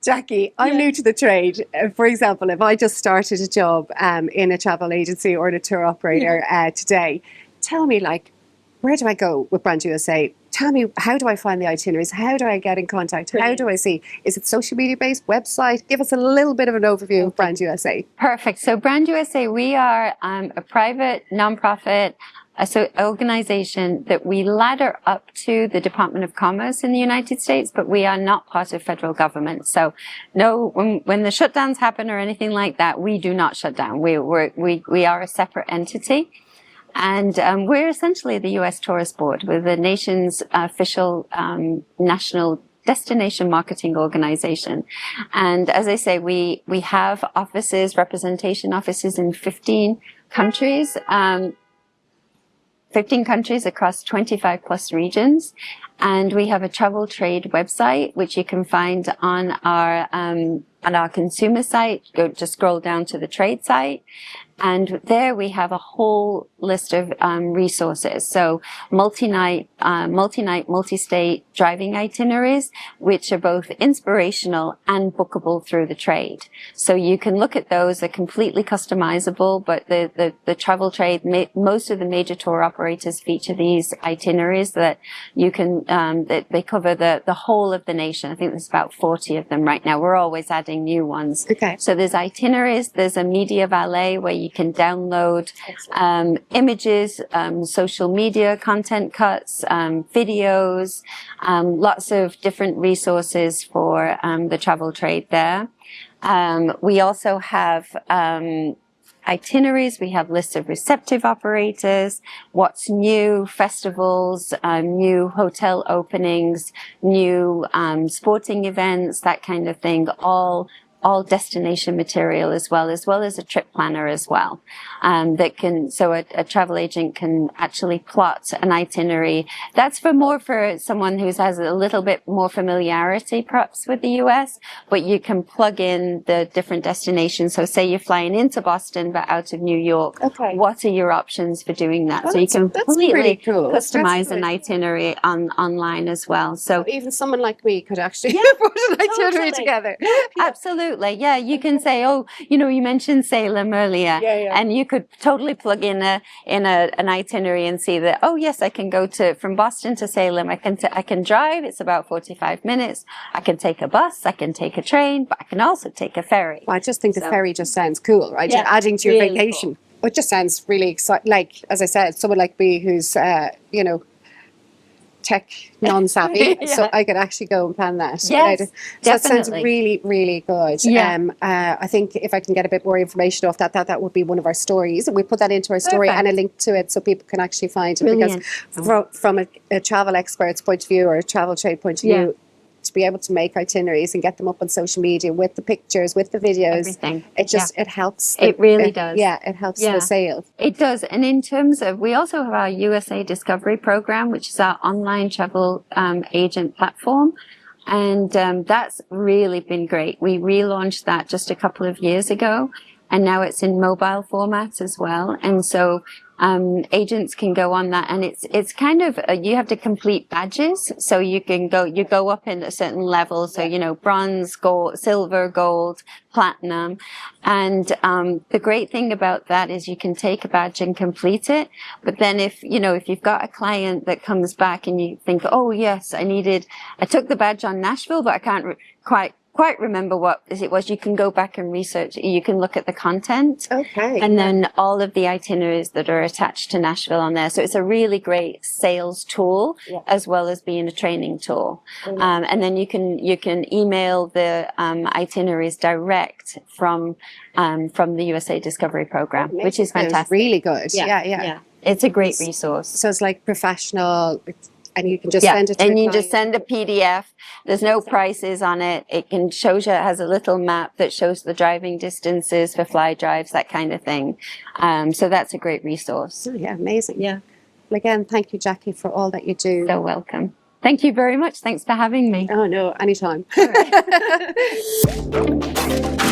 Jackie, I'm new to the trade. For example, if I just started a job in a travel agency or in a tour operator today, tell me, like, where do I go with Brand USA? Tell me, how do I find the itineraries? How do I get in contact? How do I see? Is it social media based, website? Give us a little bit of an overview of Brand USA. Perfect. So Brand USA, we are a private, nonprofit organization that we ladder up to the Department of Commerce in the United States, but we are not part of federal government. So no, when the shutdowns happen or anything like that, we do not shut down. We are a separate entity. And we're essentially the U.S. Tourist Board. We're the nation's official national destination marketing organization. And as I say, we have representation offices in 15 countries. 15 countries across 25 plus regions. And we have a travel trade website, which you can find on our consumer site. Just scroll down to the trade site. And there we have a whole list of resources. So multi-night, multi-state driving itineraries, which are both inspirational and bookable through the trade. So you can look at those. They're completely customizable, but the travel trade, most of the major tour operators feature these itineraries that you can, that they cover the whole of the nation. I think there's about 40 of them right now. We're always adding new ones. Okay. So there's itineraries, there's a media valet where you can download images, social media content cuts, videos, lots of different resources for the travel trade there. We also have itineraries. We have lists of receptive operators, what's new, festivals, new hotel openings, new sporting events, that kind of thing, all destination material as well as a trip planner as well. So a travel agent can actually plot an itinerary. That's for someone who has a little bit more familiarity perhaps with the US, but you can plug in the different destinations. So say you're flying into Boston, but out of New York. Okay. What are your options for doing that? Oh, so you can completely cool. customize an itinerary online as well. So even someone like me could actually put an itinerary together. Absolutely. Yeah, you can say, oh, you mentioned Salem earlier, and you could totally plug in an itinerary and see that, oh yes, I can go from Boston to Salem. I can drive. It's about 45 minutes. I can take a bus. I can take a train, but I can also take a ferry. Well, I just think the ferry just sounds cool, right? Yeah, you're adding to your really vacation. Cool. It just sounds really exciting. Like, as I said, someone like me who's, tech non-savvy, so I could actually go and plan that. Yes, so definitely. that sounds really, really good. Yeah. I think if I can get a bit more information off that would be one of our stories. We put that into our story and a link to it so people can actually find it. Brilliant. Because from a travel expert's point of view or a travel trade point of view, to be able to make itineraries and get them up on social media with the pictures, with the videos, everything. It helps. It really does. Yeah, it helps the sale. It does. And in terms of, we also have our USA Discovery program, which is our online travel agent platform. And that's really been great. We relaunched that just a couple of years ago, and now it's in mobile format as well. And so agents can go on that, and it's kind of you have to complete badges, so you go up in a certain level, so bronze, gold, silver, gold, platinum. And the great thing about that is you can take a badge and complete it, but then if you've got a client that comes back and you think, oh yes, I took the badge on Nashville, but I can't quite remember what it was, you can go back and research. You can look at the content. Okay. And then all of the itineraries that are attached to Nashville on there. So it's a really great sales tool as well as being a training tool. And then you can email the itineraries direct from the USA Discovery program, which is fantastic. Really good. Yeah. It's a great resource. So it's like professional. And you can just send it to and you just send a PDF. There's no prices on it. It has a little map that shows the driving distances for fly drives, that kind of thing. So that's a great resource. Oh, yeah, amazing. Yeah. Well, again, thank you, Jackie, for all that you do. So welcome. Thank you very much. Thanks for having me. Oh, no, anytime. All right.